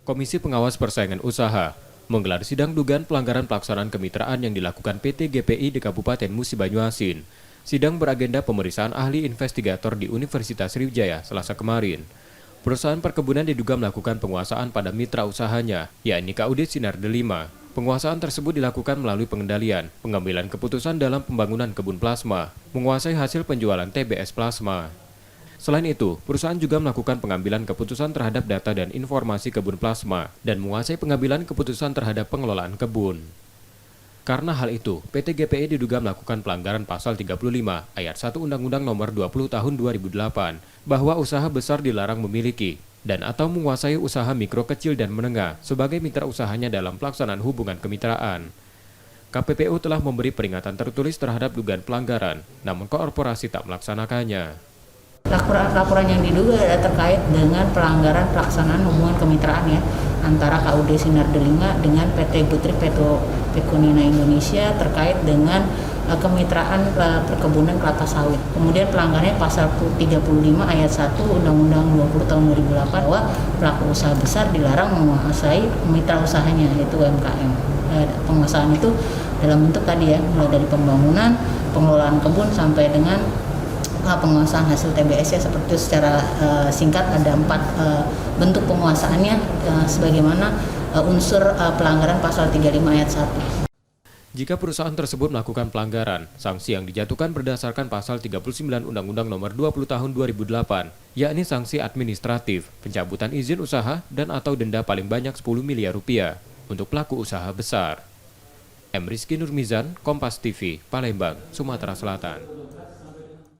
Komisi Pengawas Persaingan Usaha menggelar sidang dugaan pelanggaran pelaksanaan kemitraan yang dilakukan PT GPI di Kabupaten Musi Banyuasin. Sidang beragenda pemeriksaan ahli investigator di Universitas Sriwijaya Selasa kemarin. Perusahaan perkebunan diduga melakukan penguasaan pada mitra usahanya, yakni KUD Sinar Delima. Penguasaan tersebut dilakukan melalui pengendalian, pengambilan keputusan dalam pembangunan kebun plasma, menguasai hasil penjualan TBS plasma. Selain itu, perusahaan juga melakukan pengambilan keputusan terhadap data dan informasi kebun plasma dan menguasai pengambilan keputusan terhadap pengelolaan kebun. Karena hal itu, PT GPI diduga melakukan pelanggaran pasal 35 ayat 1 Undang-Undang Nomor 20 Tahun 2008 bahwa usaha besar dilarang memiliki dan atau menguasai usaha mikro kecil dan menengah sebagai mitra usahanya dalam pelaksanaan hubungan kemitraan. KPPU telah memberi peringatan tertulis terhadap dugaan pelanggaran, namun korporasi tak melaksanakannya. Laporan yang diduga adalah terkait dengan pelanggaran pelaksanaan hubungan kemitraan ya antara KUD Sinar Delima dengan PT Putri Pekonina Indonesia terkait dengan kemitraan perkebunan kelapa sawit. Kemudian pelanggarannya pasal 35 ayat 1 Undang-Undang 20 tahun 2008 bahwa pelaku usaha besar dilarang menguasai mitra usahanya yaitu UMKM. Penguasaan itu dalam bentuk tadi ya, mulai dari pembangunan, pengelolaan kebun sampai dengan penguasaan hasil TBS ya, seperti itu secara singkat ada 4 bentuk penguasaannya sebagaimana unsur pelanggaran pasal 35 ayat 1. Jika perusahaan tersebut melakukan pelanggaran, sanksi yang dijatuhkan berdasarkan pasal 39 Undang-Undang Nomor 20 Tahun 2008, yakni sanksi administratif, pencabutan izin usaha dan atau denda paling banyak 10 miliar rupiah untuk pelaku usaha besar. M. Rizky Nurmizan, Kompas TV, Palembang, Sumatera Selatan.